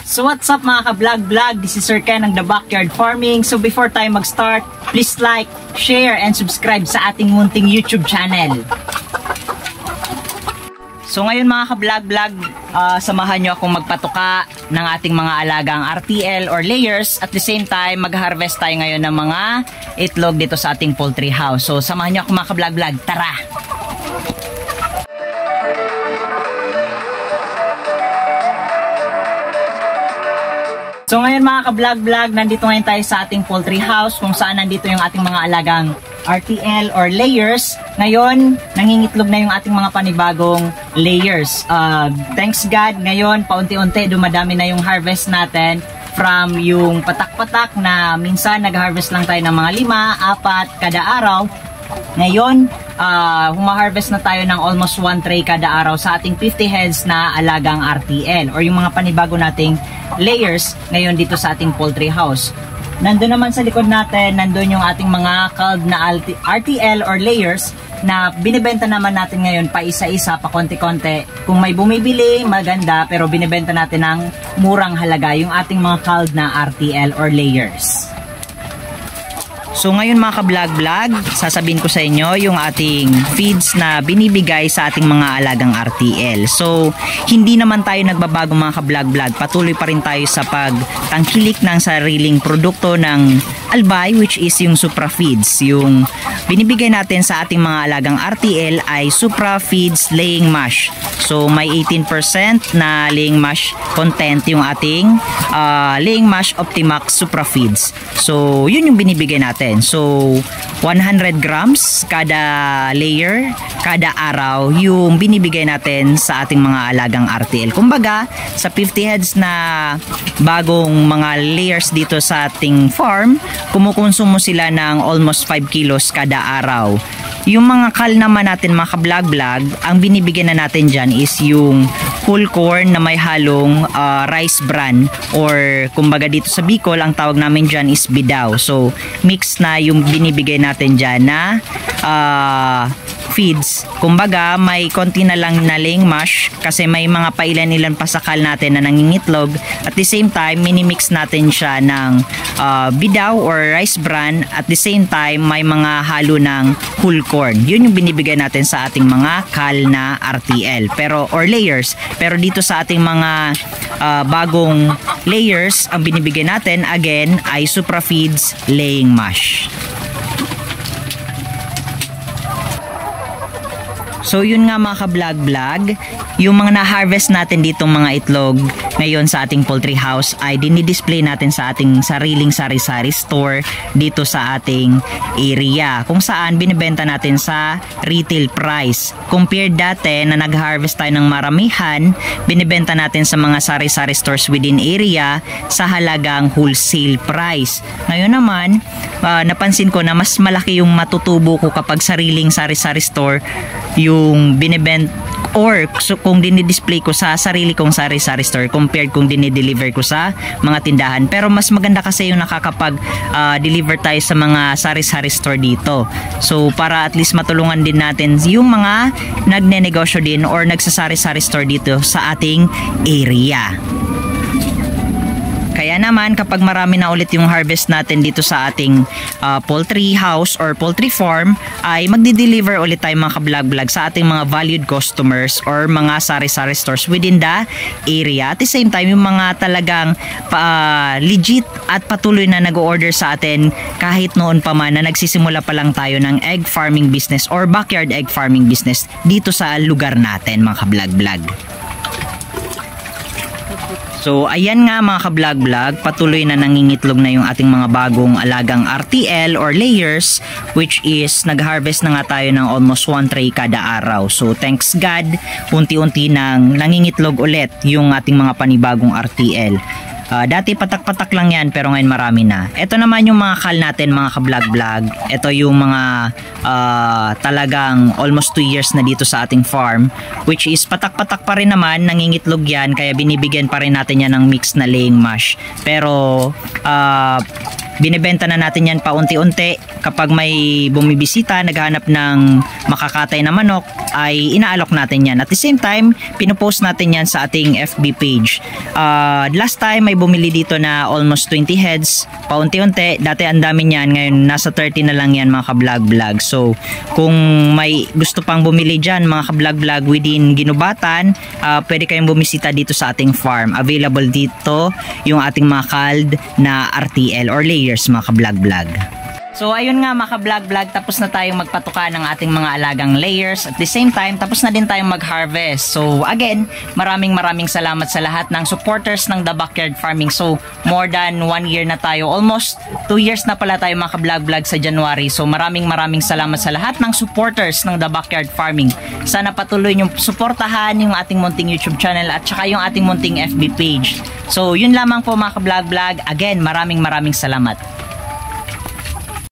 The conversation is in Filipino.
So what's up mga ka-vlog-vlog? This is Sir Ken ng The Backyard Farming. So before tayo mag-start, please like, share, and subscribe sa ating munting YouTube channel. So ngayon mga ka-vlog-vlog, samahan nyo akong magpatuka ng ating mga alagang RTL or layers. At the same time, mag-harvest tayo ngayon ng mga itlog dito sa ating poultry house. So samahan nyo ako mga ka-vlog-vlog. Tara! So ngayon mga ka-vlog-vlog, nandito ngayon tayo sa ating poultry house kung saan nandito yung ating mga alagang RTL or layers. Ngayon, nangingitlog na yung ating mga panibagong layers. Thanks God, ngayon paunti-unti dumadami na yung harvest natin from yung patak-patak na minsan nag-harvest lang tayo ng mga 5, 4 kada araw. Ngayon, humaharvest na tayo ng almost 1 tray kada araw sa ating 50 heads na alagang RTL or yung mga panibago nating layers ngayon dito sa ating poultry house. Nandun naman sa likod natin, nandun yung ating mga culled na RTL or layers na binibenta naman natin ngayon pa isa-isa, pa konti-konti. Kung may bumibili, maganda, pero binibenta natin ng murang halaga yung ating mga culled na RTL or layers. So ngayon mga ka-vlog-vlog, sasabihin ko sa inyo yung ating feeds na binibigay sa ating mga alagang RTL. So hindi naman tayo nagbabago mga ka-vlog-vlog, patuloy pa rin tayo sa pagtangkilik ng sariling produkto ng Albay, which is yung Supra Feeds. Yung binibigay natin sa ating mga alagang RTL ay Supra Feeds Laying Mash. So may 18% na laying mash content yung ating laying mash Optimax Supra Feeds. So yun yung binibigay natin. So 100 grams kada layer, kada araw yung binibigay natin sa ating mga alagang RTL. Kumbaga sa 50 heads na bagong mga layers dito sa ating farm, kumukonsumo sila ng almost 5 kilos kada araw. Yung mga kal naman natin mga ka-vlog-vlog, ang binibigyan na natin dyan is yung whole corn na may halong rice bran, or kumbaga dito sa Bicol ang tawag namin dyan is bidaw. So mix na yung binibigay natin dyan na feeds. Kumbaga may konti na lang na laying mash kasi may mga pailan-ilan pasakal natin na nangingitlog. At the same time, minimix natin siya ng bidaw or rice bran. At the same time, may mga halo ng whole corn. Yun yung binibigay natin sa ating mga kal na RTL or layers. Pero dito sa ating mga bagong layers, ang binibigay natin again ay Supra Feeds Laying Mash. So yun nga mga ka-vlog-vlog, yung mga na-harvest natin ditong mga itlog ngayon sa ating poultry house ay dinidisplay natin sa ating sariling sari-sari store dito sa ating area, kung saan binibenta natin sa retail price. Compared dati na nag-harvest tayo ng maramihan, binibenta natin sa mga sari-sari stores within area sa halagang wholesale price. Ngayon naman, napansin ko na mas malaki yung matutubo ko kapag sariling sari-sari store yung binibenta or kung dinidisplay ko sa sarili kong sari-sari store compared kung dinideliver ko sa mga tindahan. Pero mas maganda kasi yung nakakapag deliver tayo sa mga sari-sari store dito. So para at least matulungan din natin yung mga nagnenegosyo din or nagsasari-sari store dito sa ating area. Kaya naman kapag marami na ulit yung harvest natin dito sa ating poultry house or poultry farm, ay magdi-deliver ulit tayo mga ka-vlog-vlog sa ating mga valued customers or mga sari-sari stores within the area. At the same time, yung mga talagang legit at patuloy na nag-order sa atin kahit noon pa man na nagsisimula pa lang tayo ng egg farming business or backyard egg farming business dito sa lugar natin mga ka-vlog-vlog. So ayan nga mga ka-vlog-vlog, patuloy na nangingitlog na yung ating mga bagong alagang RTL or layers, which is nag-harvest na nga tayo ng almost 1 tray kada araw. So thanks God, unti-unti nang nangingitlog ulit yung ating mga panibagong RTL. Dati patak-patak lang yan pero ngayon marami na. Ito naman yung mga kal natin mga ka-vlog-vlog. Ito yung mga talagang almost 2 years na dito sa ating farm, which is patak-patak pa rin naman, nangingitlog yan kaya binibigyan pa rin natin yan ng mix na laying mash. Pero binibenta na natin yan paunti-unti. Kapag may bumibisita, naghahanap ng makakatay na manok, ay inaalok natin yan. At the same time, pinupost natin yan sa ating FB page. Last time may bumili dito na almost 20 heads, paunti-unti. Dati ang dami niyan, ngayon nasa 30 na lang yan mga ka-vlog-vlog. So kung may gusto pang bumili dyan mga ka-vlog-vlog within Ginubatan, pwede kayong bumisita dito sa ating farm. Available dito yung ating mga called na RTL or layers mga ka-vlog-vlog. So ayun nga mga ka-vlog-vlog, tapos na tayong magpatuka ng ating mga alagang layers. At the same time, tapos na din tayong mag-harvest. So again, maraming salamat sa lahat ng supporters ng The Backyard Farming. So more than 1 year na tayo. Almost 2 years na pala tayo mga ka-vlog-vlog sa January. So maraming salamat sa lahat ng supporters ng The Backyard Farming. Sana patuloy nyo suportahan yung ating munting YouTube channel at saka yung ating munting FB page. So yun lamang po mga ka-vlog-vlog. Again, maraming salamat.